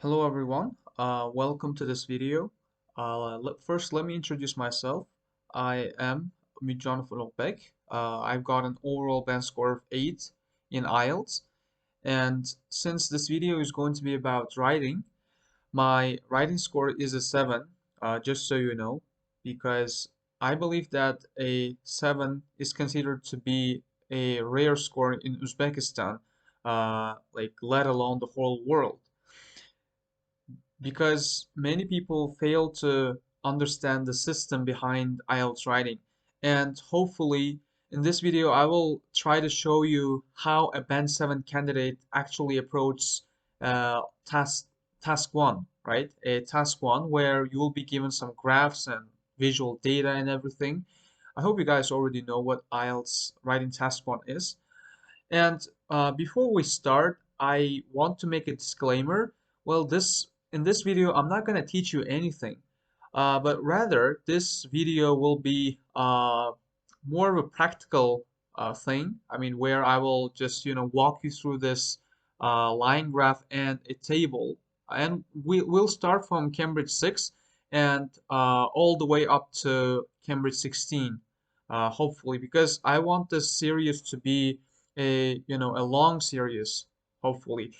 Hello everyone, welcome to this video. First, let me introduce myself. I am Midjan ULUGBEK. I've got an overall band score of 8 in IELTS, and since this video is going to be about writing, my writing score is a 7, just so you know, because I believe that a 7 is considered to be a rare score in Uzbekistan, like let alone the whole world, because many people fail to understand the system behind IELTS writing. And hopefully, in this video, I will try to show you how a Band 7 candidate actually approaches uh, task task 1, right? A task 1 where you will be given some graphs and visual data and everything. I hope you guys already know what IELTS writing task 1 is. And before we start, I want to make a disclaimer. Well, in this video, I'm not going to teach you anything, but rather this video will be more of a practical thing. I mean, where I will just walk you through this line graph and a table, and we'll start from Cambridge 6 and all the way up to Cambridge 16, hopefully, because I want this series to be a long series, hopefully.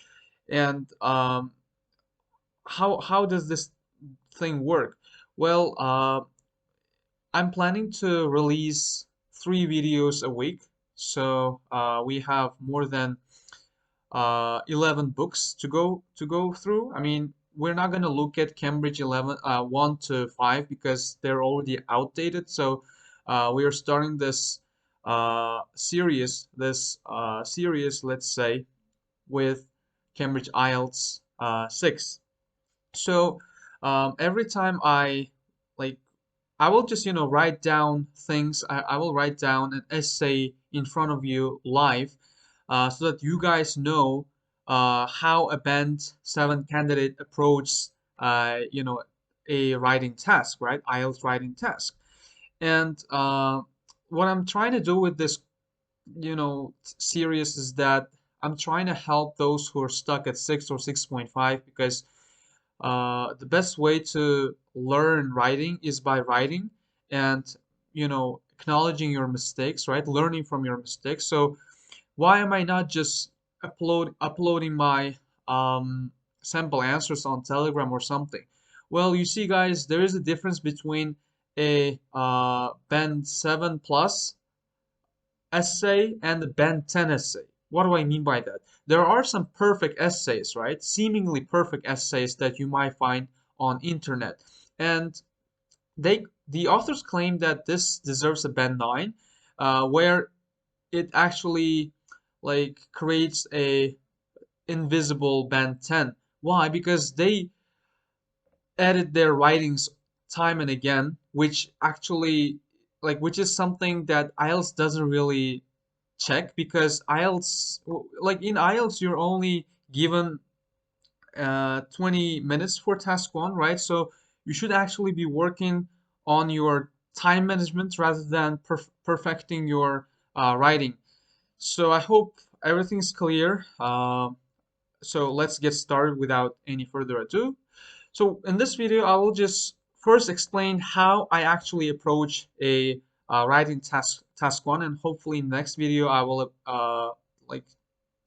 And how does this thing work? Well, I'm planning to release 3 videos a week, so we have more than 11 books to go through. I mean, we're not going to look at Cambridge 11 1 to 5 because they're already outdated. So we are starting this series, let's say, with Cambridge IELTS 6. So every time like I will just write down things. I will write down an essay in front of you live, so that you guys know how a Band 7 candidate approaches a writing task, right? IELTS writing task. And what I'm trying to do with this series is that I'm trying to help those who are stuck at 6 or 6.5, because the best way to learn writing is by writing and acknowledging your mistakes, right? Learning from your mistakes. So why am I not just uploading my sample answers on Telegram or something? Well, you see, guys, there is a difference between a Band 7 plus essay and the Band 10 essay. What do I mean by that? There are some perfect essays, right? Seemingly perfect essays that you might find on internet. And the authors claim that this deserves a Band 9, where it actually like creates a invisible Band 10. Why? Because they edit their writings time and again, which actually which is something that IELTS doesn't really check, because IELTS, like in IELTS, you're only given 20 minutes for task 1, right? So you should actually be working on your time management rather than perfecting your writing. So I hope everything's clear. So let's get started without any further ado. So in this video, I will just first explain how I actually approach a writing task 1, and hopefully in the next video I will like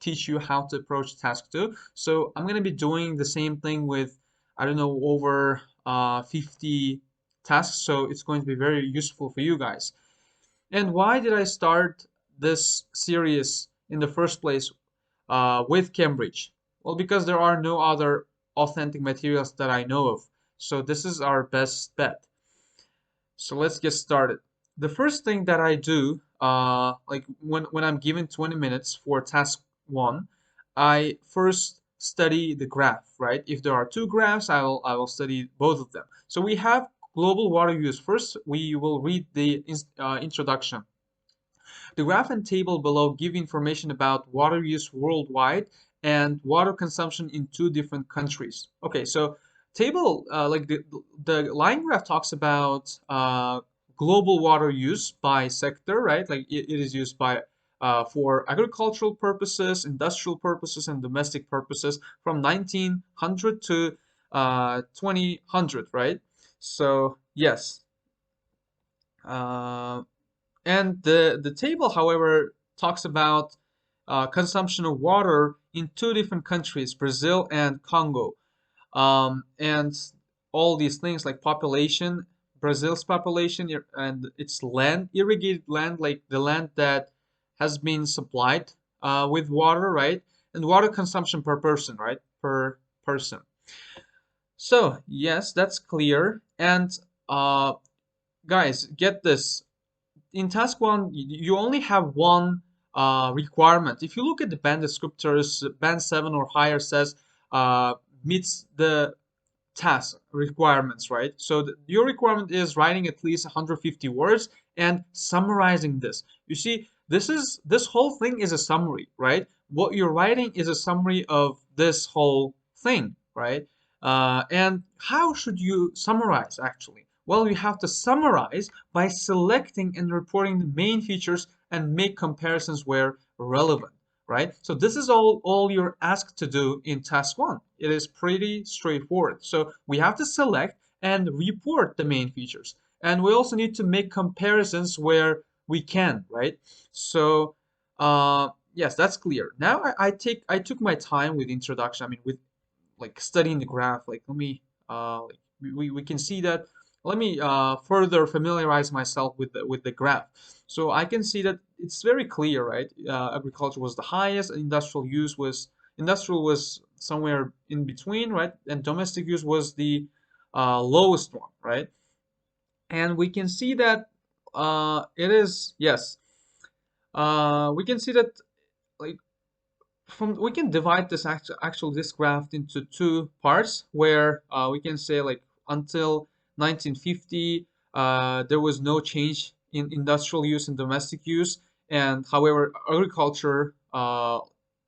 teach you how to approach task 2. So I'm gonna be doing the same thing with, I don't know, over 50 tasks. So it's going to be very useful for you guys. And why did I start this series in the first place with Cambridge? Well, because there are no other authentic materials that I know of. So this is our best bet. So let's get started. The first thing that I do, like when I'm given 20 minutes for task 1, I first study the graph, right? If there are 2 graphs, I will study both of them. So we have global water use. First, we will read the introduction. The graph and table below give information about water use worldwide and water consumption in 2 different countries. Okay, so table, like the line graph talks about global water use by sector, right? Like it is used by for agricultural purposes, industrial purposes, and domestic purposes from 1900 to 2000, right? So yes, uh, and the table, however, talks about consumption of water in two different countries, Brazil and Congo. And all these things like population, Brazil's population and its land, irrigated land, like the land that has been supplied with water, right? And water consumption per person, right? Per person. So yes, that's clear. And uh, guys, get this. In task one, you only have one requirement. If you look at the band descriptors, band 7 or higher says uh, meets the task requirements, right? So your requirement is writing at least 150 words and summarizing this. You see, this whole thing is a summary, right? What you're writing is a summary of this whole thing, right? And how should you summarize actually? Well, you have to summarize by selecting and reporting the main features and make comparisons where relevant, right? So this is all you're asked to do in task one. It is pretty straightforward. So we have to select and report the main features. And we also need to make comparisons where we can, right? So yes, that's clear. Now I took my time with introduction. I mean, with like studying the graph. Like let me like we can see that. Let me further familiarize myself with the graph. So I can see that it's very clear, right? Agriculture was the highest, and industrial was somewhere in between, right? And domestic use was the lowest one, right? And we can see that it is yes. We can see that like from we can divide this graph into two parts where we can say like until 1950 there was no change in industrial use and domestic use, and however agriculture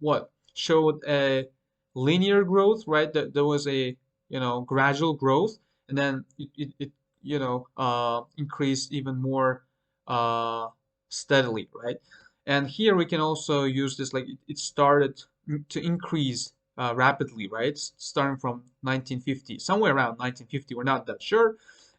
what showed a linear growth, right? That there was a gradual growth, and then it increased even more uh, steadily, right? And here we can also use this like it started to increase rapidly, right? Starting from 1950, somewhere around 1950, we're not that sure.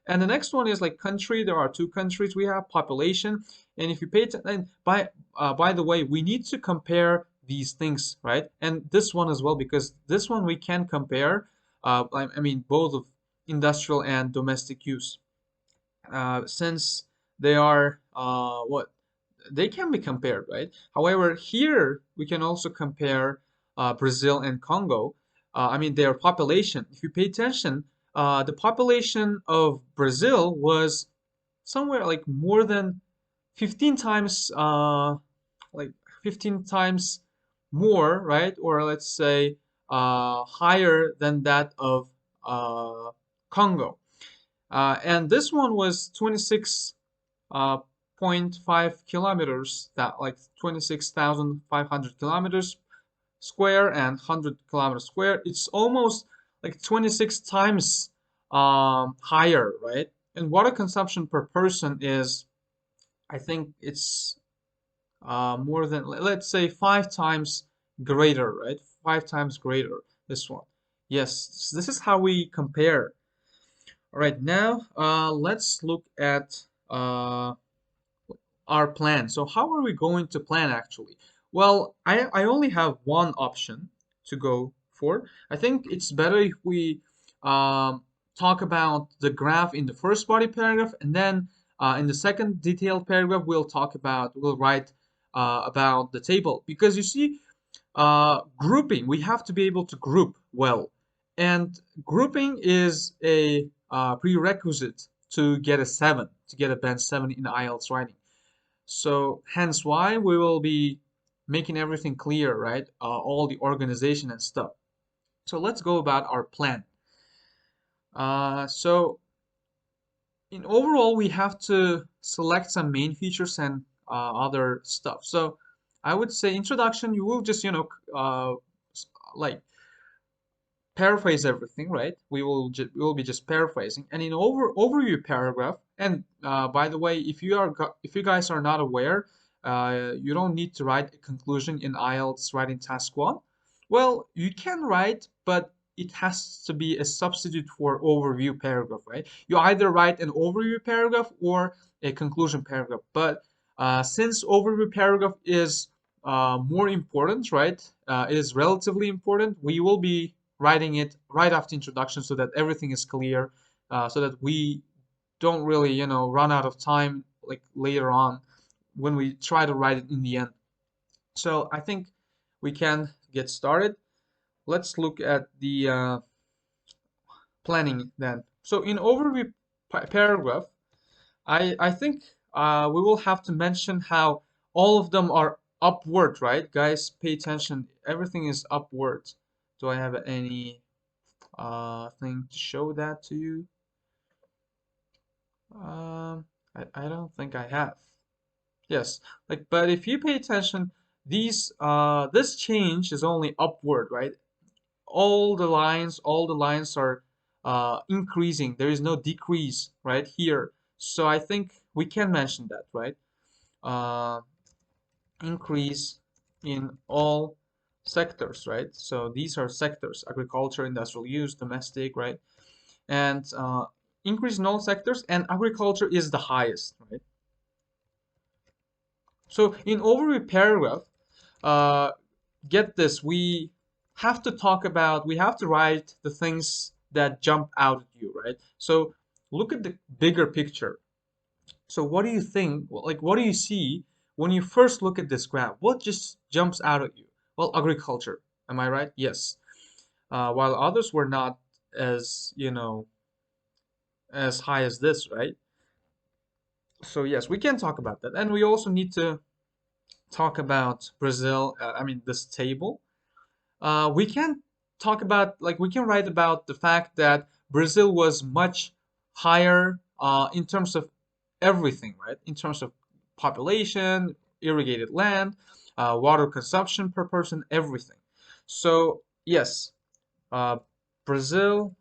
And the next one is like country. There are two countries we have, population. And if you pay and by the way, we need to compare these things, right? And this one as well, because this one we can compare. I mean, both of industrial and domestic use, since they are what they can be compared, right? However, here we can also compare Brazil and Congo. I mean, their population. If you pay attention, the population of Brazil was somewhere like more than 15 times, like 15 times more, right? Or let's say higher than that of Congo. And this one was 26 0.5 kilometers, that like 26,500 kilometers square and 100 kilometers square. It's almost like 26 times higher, right? And water consumption per person is, I think it's more than, let's say, 5 times greater, right? 5 times greater, this one. Yes, this is how we compare. All right, now let's look at our plan. So how are we going to plan actually? Well, I only have one option to go for. I think it's better if we talk about the graph in the first body paragraph, and then in the second detailed paragraph we'll write about the table, because you see, grouping, we have to be able to group well, and grouping is a prerequisite to get a 7, to get a band 7 in IELTS writing. So hence why we will be making everything clear, right? All the organization and stuff. So let's go about our plan. So in overall, we have to select some main features and other stuff. So I would say introduction, you will just, like paraphrase everything, right? We will be just paraphrasing. And in overview paragraph, and by the way, if you guys are not aware, You don't need to write a conclusion in IELTS writing task one. Well, you can write, but it has to be a substitute for overview paragraph, right? You either write an overview paragraph or a conclusion paragraph. But since overview paragraph is more important, right? It is relatively important. We will be writing it right after introduction so that everything is clear, so that we don't really, run out of time like later on when we try to write it in the end. So I think we can get started. Let's look at the planning then. So in overview paragraph, I think we will have to mention how all of them are upward, right? Guys, pay attention. Everything is upward. Do I have any thing to show that to you? I don't think I have. Yes, like, but if you pay attention, this change is only upward, right? All the lines are increasing. There is no decrease right here. So I think we can mention that, right? Uh, Increase in all sectors, right? So these are sectors: agriculture, industrial use, domestic, right? And increase in all sectors, and agriculture is the highest, right? So in overview paragraph, uh, get this, we have to write the things that jump out at you, right? So look at the bigger picture. So what do you think, like what do you see when you first look at this graph? What just jumps out at you? Well, agriculture. Am I right? Yes. While others were not as, as high as this, right? So yes, we can talk about that. And we also need to talk about Brazil, I mean this table. We can talk about, like, we can write about the fact that Brazil was much higher in terms of everything, right? In terms of population, irrigated land, water consumption per person, everything. So yes, uh, Brazil,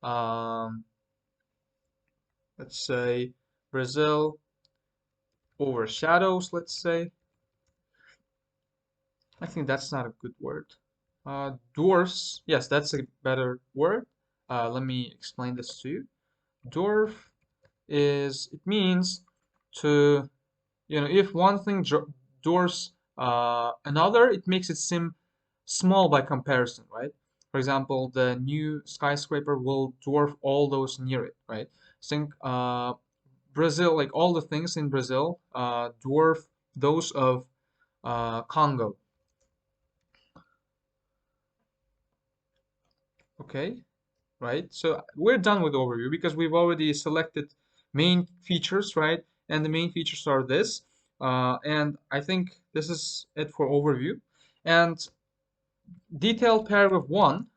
um, let's say Brazil overshadows, let's say. I think that's not a good word. Dwarfs, yes, that's a better word. Let me explain this to you. Dwarf it means to, if one thing dwarfs another, it makes it seem small by comparison, right? For example, the new skyscraper will dwarf all those near it, right? Think Brazil, like all the things in Brazil, dwarf those of Congo. Okay, right? So we're done with overview because we've already selected main features, right? And the main features are this. And I think this is it for overview. And detailed paragraph one,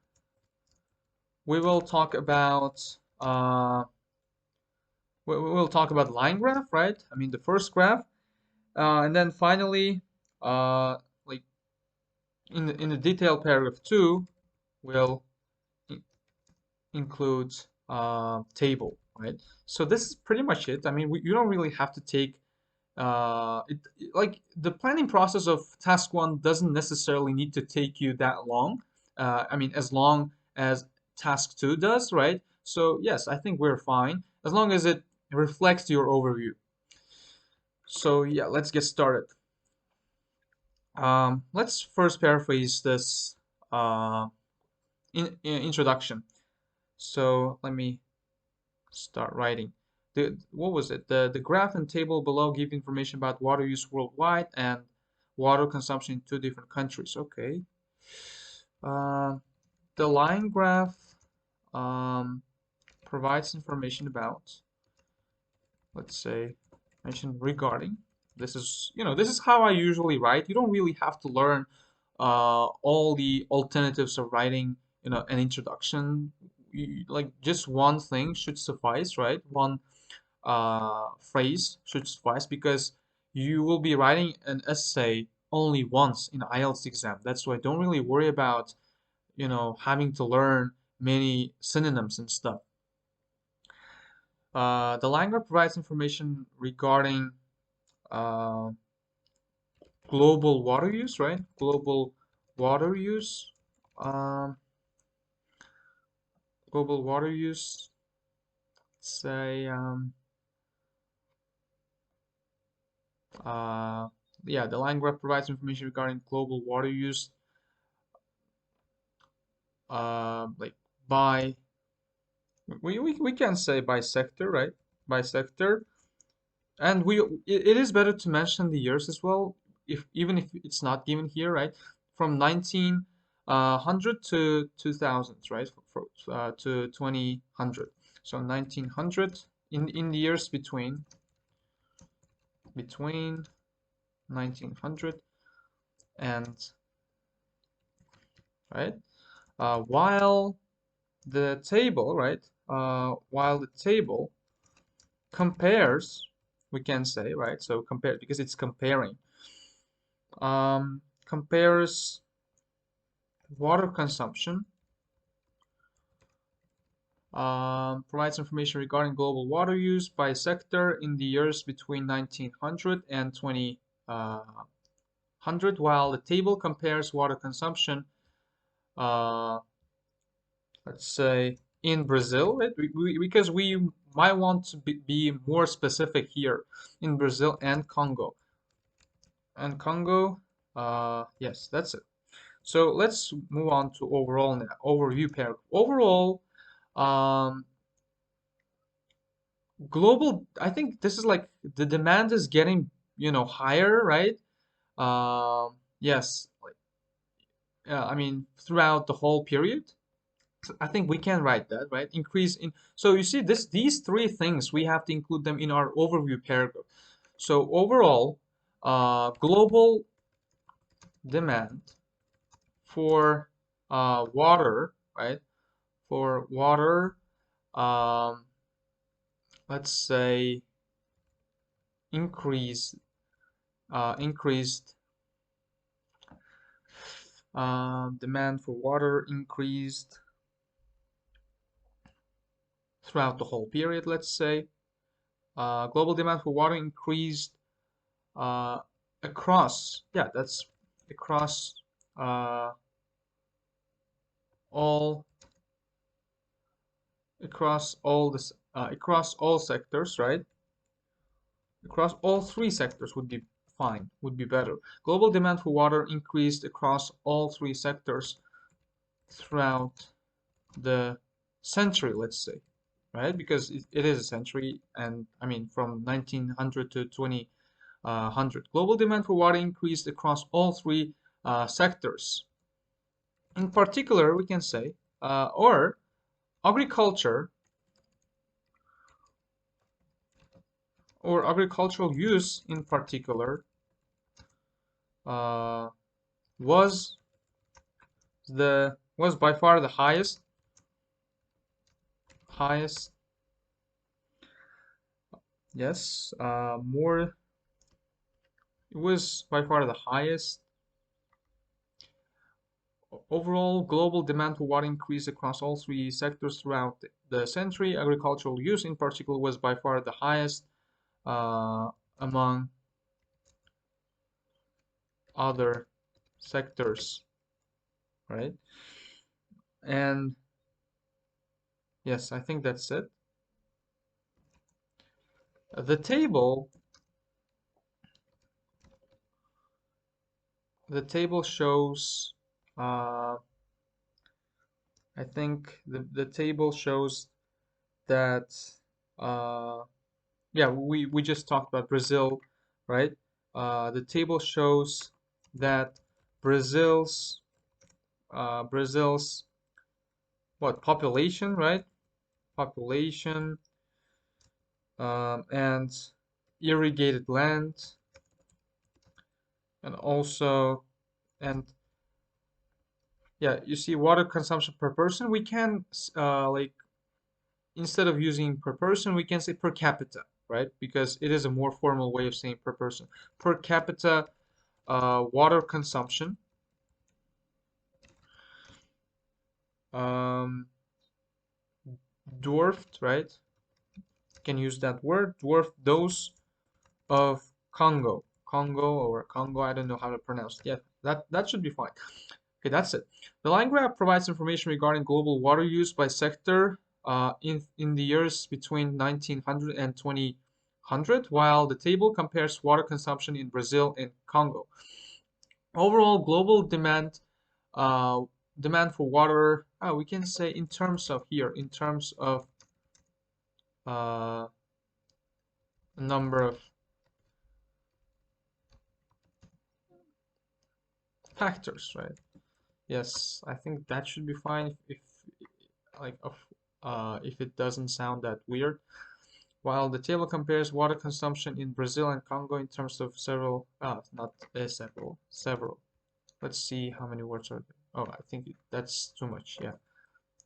we will talk about we'll talk about line graph, right? I mean the first graph, and then finally, like in the detailed paragraph two, we'll includes table, right? So this is pretty much it. I mean, you don't really have to take like the planning process of task one doesn't necessarily need to take you that long. I mean, as long as task two does, right? So yes, I think we're fine as long as it reflects your overview. So yeah, let's get started. Let's first paraphrase this introduction. So let me start writing. What was it? The graph and table below give information about water use worldwide and water consumption in two different countries. Okay. Uh, the line graph um, provides information about, let's say, mention regarding. This is how I usually write. You don't really have to learn all the alternatives of writing, an introduction. Like just one thing should suffice, right? One phrase should suffice because you will be writing an essay only once in IELTS exam. That's why don't really worry about, having to learn many synonyms and stuff. The line graph provides information regarding uh, global water use, right? Global water use. Um, Global water use. Say, uh, yeah, the line graph provides information regarding global water use, like by, we can say by sector, right? By sector. And it is better to mention the years as well, if even if it's not given here, right? From 1900 to 2000s, right? To 2000. So 1900 in the years between 1900 and right. While the table, right? While the table compares, we can say, right? So compare because it's comparing. Compares water consumption, provides information regarding global water use by sector in the years between 1900 and 2000, while the table compares water consumption, uh, let's say in Brazil, right? Because we might want to be more specific here, in Brazil and Congo. And Congo, yes, that's it. So let's move on to overall now, overview paragraph. Overall, um, global, I think this is like the demand is getting, higher, right? Yes, like, I mean, throughout the whole period. So I think we can write that, right? Increase in, so you see these three things, we have to include them in our overview paragraph. So overall, global demand for water, right? For water, um, let's say increase, increased demand for water increased throughout the whole period, let's say. Global demand for water increased uh, across, yeah, that's across uh, all across all sectors, right? Across all three sectors would be fine, would be better. Global demand for water increased across all three sectors throughout the century, let's say, right? Because it is a century, and I mean from 1900 to 2000. Global demand for water increased across all three sectors. In particular, we can say, or agriculture or agricultural use in particular uh, was was by far the highest, yes, more, it was by far the highest. Overall, global demand for water increased across all three sectors throughout the century. Agricultural use, in particular, was by far the highest among other sectors, right? And yes, I think that's it. The table, the table shows, uh, I think the table shows that, uh, yeah, we just talked about Brazil, right? The table shows that Brazil's Brazil's what population, right? Population and irrigated land, and also, and yeah, you see water consumption per person. We can like, instead of using per person, we can say per capita, right? Because it is a more formal way of saying per person. Per capita water consumption um, dwarfed, right? Can use that word, dwarfed those of Congo. I don't know how to pronounce it. Yeah, that should be fine. Okay, that's it. The line graph provides information regarding global water use by sector in the years between 1900 and 2000, while the table compares water consumption in Brazil and Congo. Overall global uh, demand for water, we can say in terms of here, in terms of uh, number of factors, right? Yes, I think that should be fine like if it doesn't sound that weird. While the table compares water consumption in Brazil and Congo in terms of not several. Let's see how many words are there. Oh, I think that's too much. Yeah,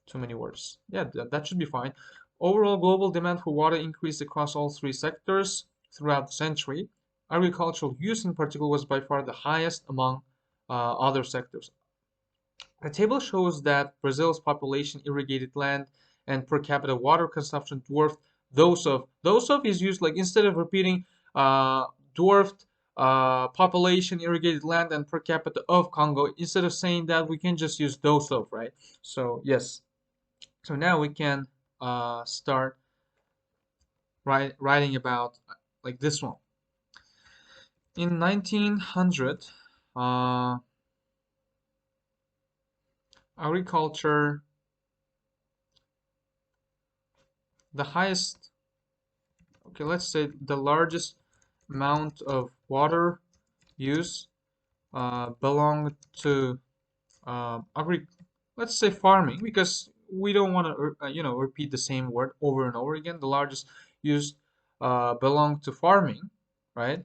too many words. Yeah, that should be fine. Overall global demand for water increased across all three sectors throughout the century. Agricultural use in particular was by far the highest among other sectors. The table shows that Brazil's population, irrigated land, and per capita water consumption dwarfed those of is used like instead of repeating dwarfed population, irrigated land, and per capita of Congo. Instead of saying that, we can just use those of, right? So yes. So now we can start writing about like this one. In 1900, uh, agriculture, the highest, okay, let's say the largest amount of water use belonged to agri, let's say farming, because we don't want to repeat the same word over and over again. The largest use belonged to farming, right?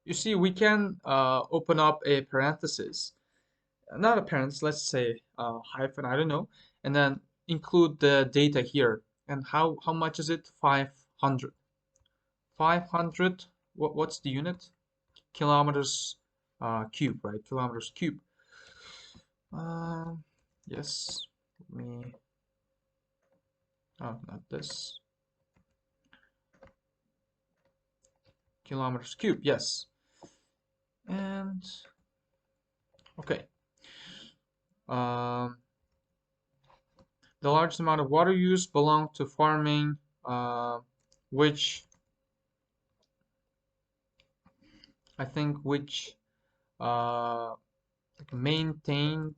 You see, we can open up a parenthesis, not a parenthesis, let's say hyphen, I don't know, and then include the data here. And how much is it? 500. 500, what's the unit? Kilometers cube, right? Kilometers cube. Um, yes, let me, oh, not this. Kilometers cube, yes. And, okay. Um, the largest amount of water use belong to farming, which I think uh, maintained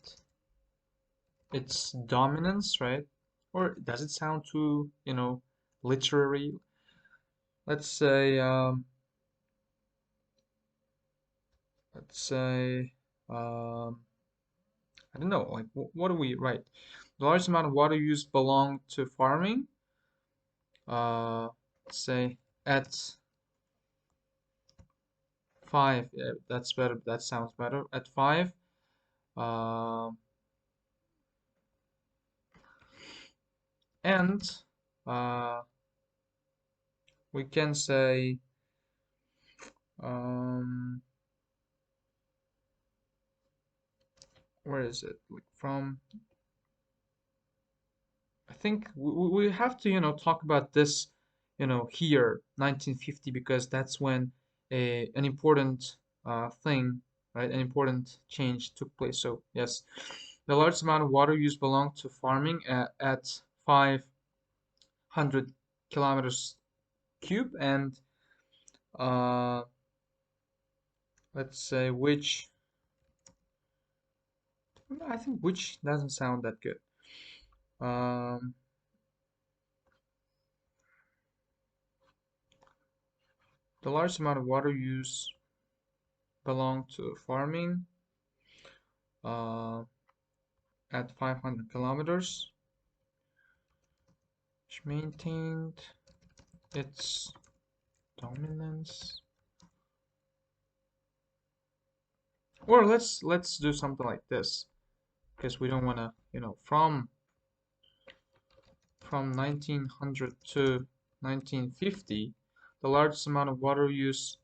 its dominance, right? Or does it sound too, literary? Let's say, let's say, um, I don't know, like what do we write? The largest amount of water used belong to farming. Say at 5. Yeah, that's better. That sounds better. At 5. Um, and uh, we can say um, where is it? Like from, I think we have to, talk about this, here, 1950, because that's when an important thing, right? An important change took place. So yes, the largest amount of water use belonged to farming at 500 kilometers cube, and uh, let's say which, I think which doesn't sound that good. Um, the largest amount of water use belonged to farming uh, at 500 kilometers, which maintained its dominance. Or let's do something like this, because we don't want to, from 1900 to 1950, the largest amount of water use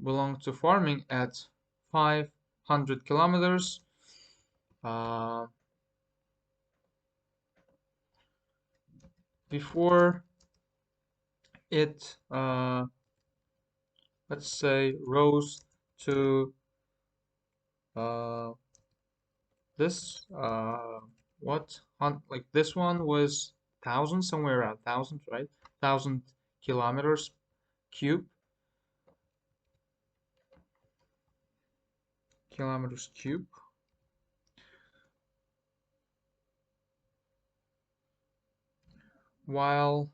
belonged to farming at 500 kilometers. Uh, Before it let's say rose to uh, this what like this one was thousand, somewhere around thousand, right? 1,000 kilometers cube, kilometers cube, while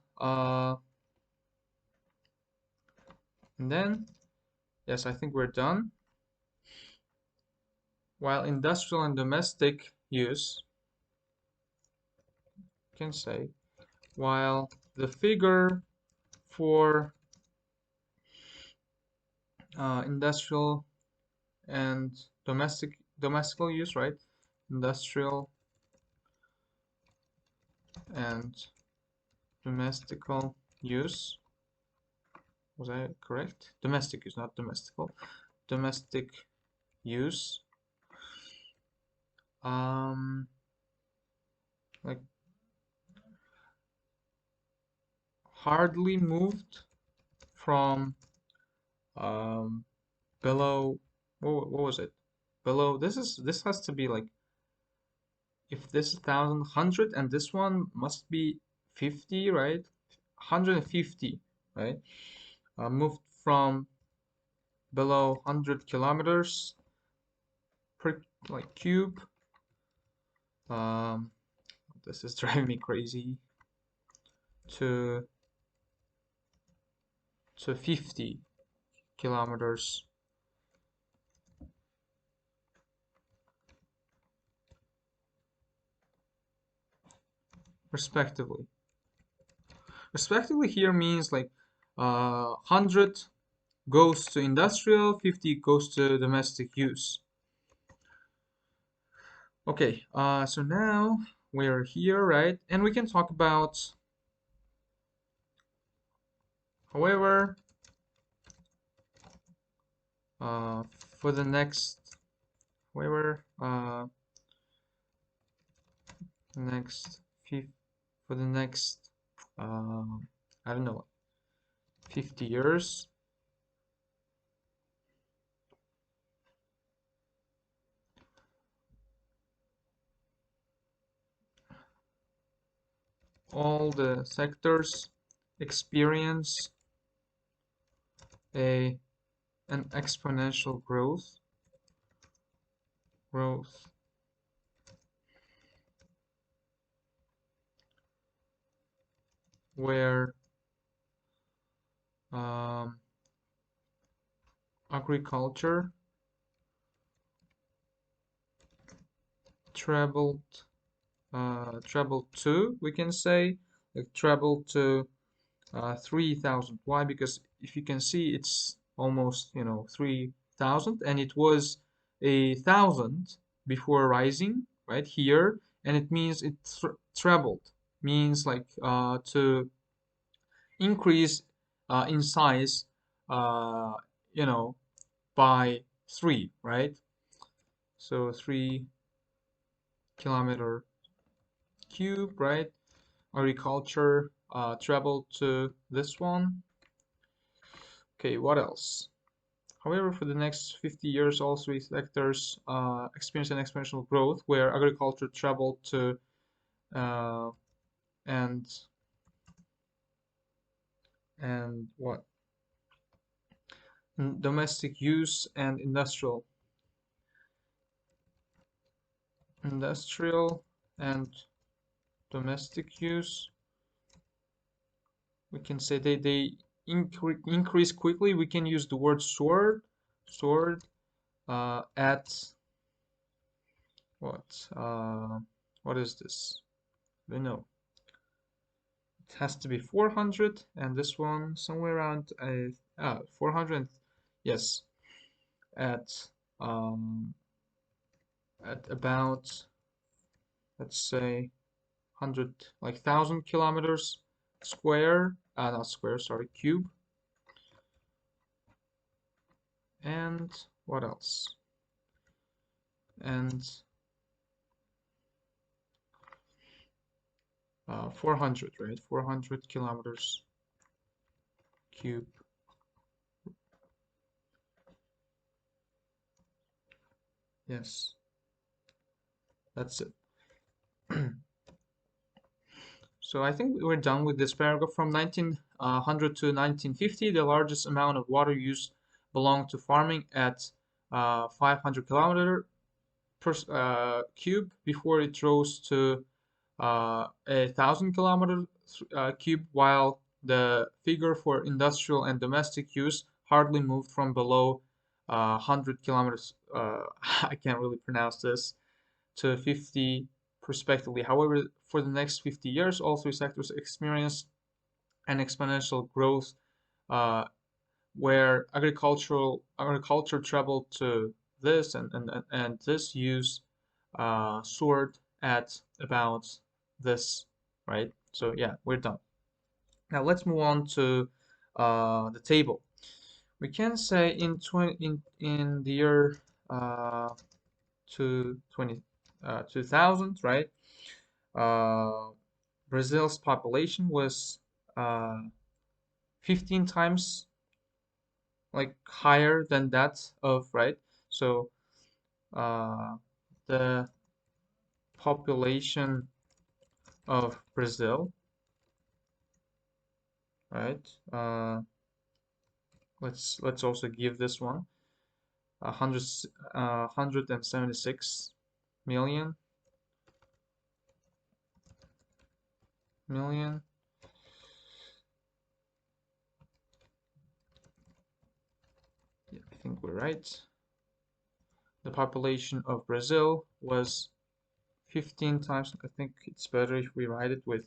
and then yes, I think we're done. While industrial and domestic use, you can say, while the figure for industrial and domestical use, right? Industrial and domestical use. Was I correct? Domestic use, not domestical. Domestic use. Like hardly moved from um below. What was it? Below. This has to be like, if this is 1,100 and this one must be 50, right? 150, right? Moved from below 100 kilometers per like cube. Um, this is driving me crazy. To 50 kilometers respectively. Respectively here means like 100 goes to industrial, 50 goes to domestic use. Okay, so now we're here, right? And we can talk about, however, uh, for the next, however, next, for the next, I don't know, 50 years, all the sectors experience an exponential growth where um, agriculture traveled to, we can say, like traveled to 3,000. Why? Because if you can see, it's almost 3,000, and it was 1,000 before rising right here, and it means it traveled, means like to increase in size, uh, you know, by 3, right? So 3 kilometer cube, right? Agriculture traveled to this one. Okay, what else? However, for the next 50 years, all three sectors experience an exponential growth where agriculture traveled to uh, and what? Domestic use and industrial and domestic use. We can say they increase quickly. We can use the word soared at what? What is this? I don't know. It has to be 400, and this one somewhere around 400. Yes, at um at about, let's say, 100, like 1,000 kilometers square, not square, sorry, cube. And what else? And 400, right? 400 kilometers cube. Yes, that's it. So I think we're done with this paragraph. From 1900 to 1950, the largest amount of water use belonged to farming at 500 kilometer per cube before it rose to 1,000 kilometer cube, while the figure for industrial and domestic use hardly moved from below 100 kilometers. I can't really pronounce this to 50 respectively. However, for the next 50 years, all three sectors experienced an exponential growth uh, where agriculture traveled to this and this use soared at about this, right? So yeah, we're done. Now let's move on to the table. We can say in the year uh, 2000, right? Uh, Brazil's population was uh, 15 times like higher than that of, right? So uh, the population of Brazil, right? Let's also give this one 176 million. Yeah, I think we're right. The population of Brazil was 15 times. I think it's better if we write it with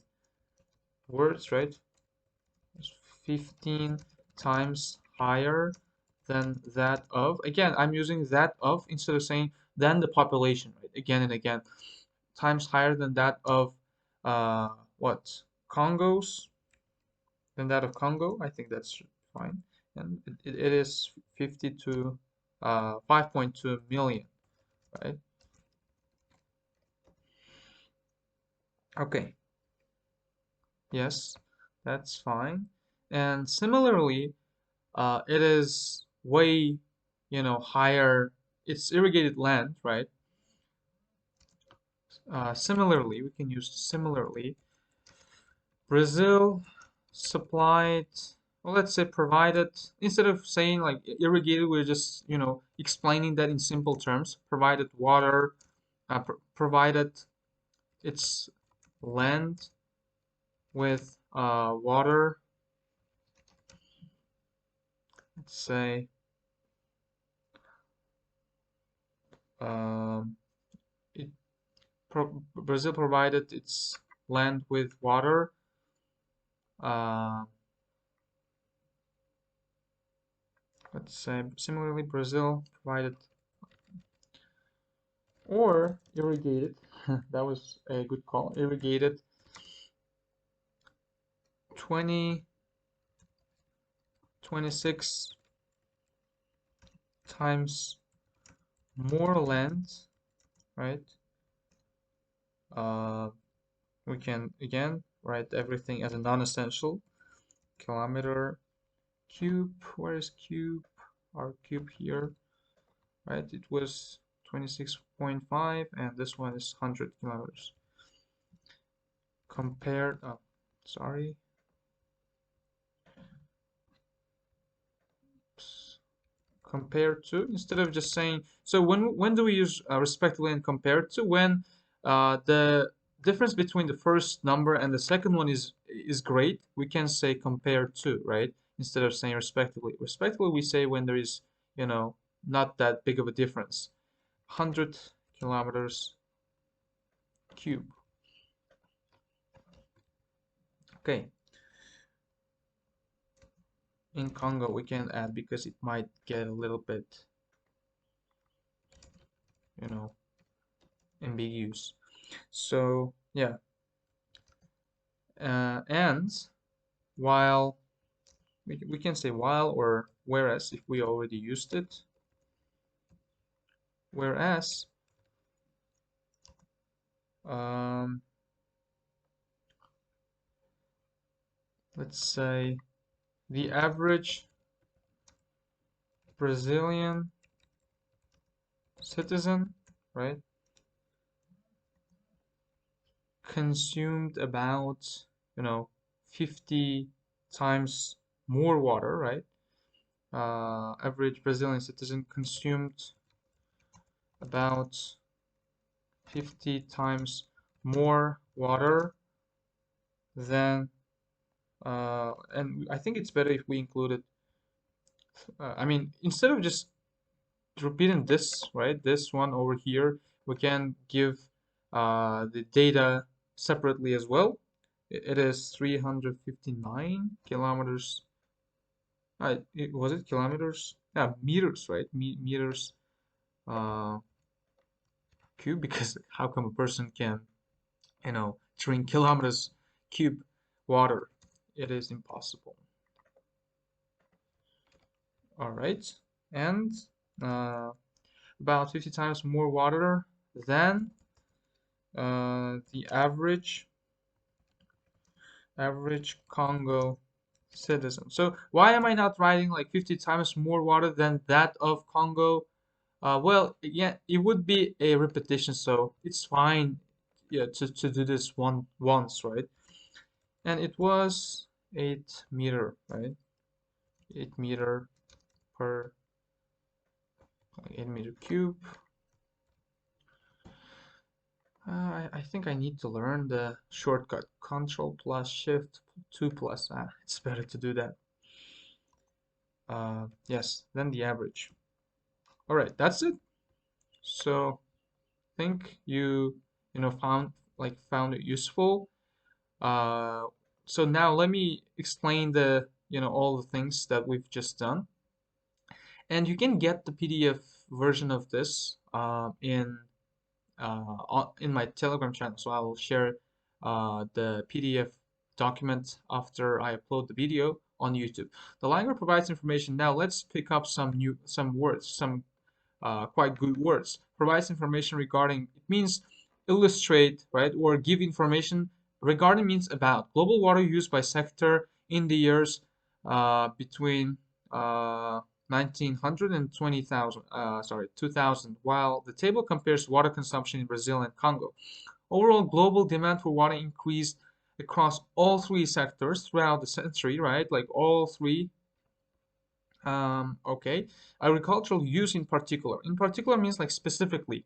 words, right? It's 15 times higher than that of. Again, I'm using that of instead of saying than the population, right? Again and again. Times higher than that of what? Congo's, than that of Congo. I think that's fine. And it is 52, 5.2 million, right? Okay, yes, that's fine. And similarly, it is way, higher. It's irrigated land, right? Similarly, we can use similarly. Brazil supplied, well, let's say provided, instead of saying like irrigated, we're just, explaining that in simple terms. Provided water, provided its land with water, let's say, um, it Brazil provided its land with water. Uh, let's say similarly, Brazil provided or irrigated. That was a good call. Irrigated 26 times more land, right? Uh, we can again write everything as a non-essential. Kilometer cube. Where is cube? Our cube here, right? It was 26.5, and this one is 100 kilometers. Compared, oh, sorry. Oops. Compared to, instead of just saying, so when do we use respectively and compared to? When the difference between the first number and the second one is great, we can say compared to, right? Instead of saying respectively. Respectively, we say when there is, not that big of a difference. 100 kilometers cube. Okay. In Congo, we can add because it might get a little bit, you know, ambiguous. So yeah, and while we can say while or whereas if we already used it. Whereas um, let's say The average Brazilian citizen, right, consumed about, 50 times more water, right? Average Brazilian citizen consumed about 50 times more water than, and I think it's better if we included, I mean, instead of just repeating this, right, this one over here, we can give the data separately as well. It is 359 kilometers. Was it kilometers? Yeah, meters, right? Meters uh, cube, because how come a person can, drink kilometers cube water? It is impossible. All right, and uh, about 50 times more water than the average Congo citizen. So why am I not writing like 50 times more water than that of Congo? Well, yeah, it would be a repetition, so it's fine, yeah, to do this once, right? And it was 8 meter, right? 8 meter per 8 meter cube. I think I need to learn the shortcut. Control plus Shift 2 plus. It's better to do that. Yes, then the average. All right, that's it. So think found it useful. Uh, so now let me explain all the things that we've just done. And you can get the PDF version of this in my Telegram channel. So I will share the PDF document after I upload the video on YouTube. The language provides information. Now let's pick up some words, some quite good words. Provides information regarding, it means illustrate, right? Or give information. Regarding means about. Global water use by sector in the years between 1900 and 2000, while the table compares water consumption in Brazil and Congo. Overall, global demand for water increased across all three sectors throughout the century, right? Like all three. Okay. Agricultural use in particular. In particular means like specifically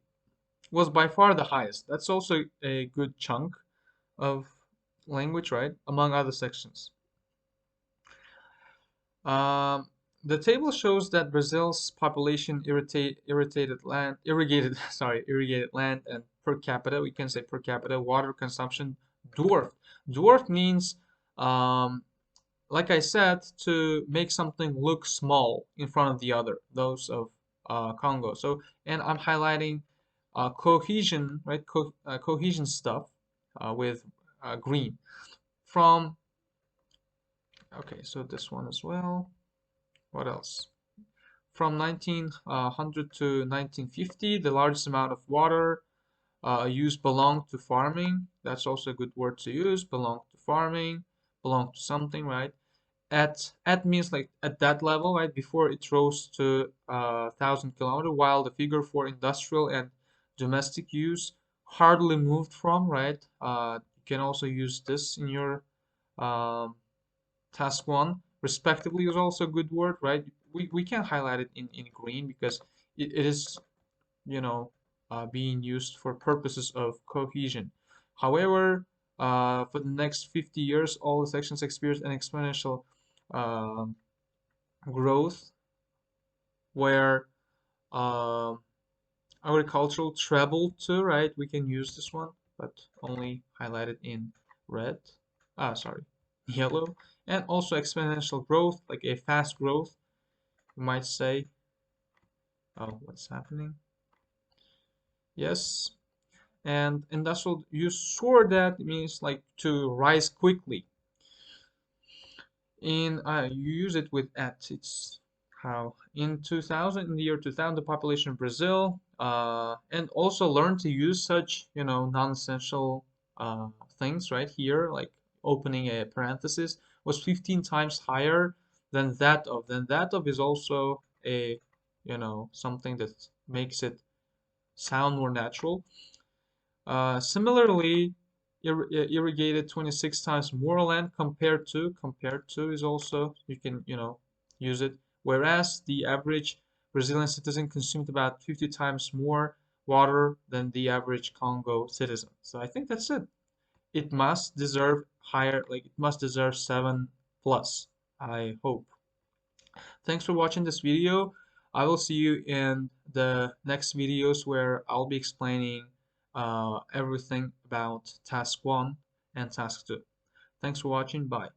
was by far the highest. That's also a good chunk of language, right? Among other sections. Um, the table shows that Brazil's population irrigated land and per capita, we can say per capita water consumption dwarfed. Dwarfed means, like I said, to make something look small in front of the other, those of Congo. So, and I'm highlighting cohesion, right? Cohesion stuff with green. From, okay, so this one as well. What else? From 1900 to 1950, the largest amount of water used belonged to farming. That's also a good word to use. Belong to farming, belong to something, right? At means like at that level, right? Before it rose to 1,000 kilometer, while the figure for industrial and domestic use hardly moved from, right? You can also use this in your um, task one, respectively is also a good word, right? We can highlight it in green because it is, you know, being used for purposes of cohesion. However, for the next 50 years, all the sections experience an exponential um, growth where um agricultural trebled to, right? We can use this one, but only highlighted in red. Sorry, yellow. And also exponential growth, like a fast growth, you might say. Oh, what's happening? Yes. And industrial use sure that means like to rise quickly. You use it with at. It's how in 2000, in the year 2000, the population of Brazil and also learn to use such, non-essential things right here, like opening a parenthesis, was 15 times higher Then that of is also a, something that makes it sound more natural. Similarly, irrigated 26 times more land compared to is also, you can, use it. Whereas the average Brazilian citizen consumed about 50 times more water than the average Congo citizen. So I think that's it. It must deserve higher, like it must deserve 7 plus, I hope. Thanks for watching this video. I will see you in the next videos where I'll be explaining everything about task 1 and task 2. Thanks for watching. Bye.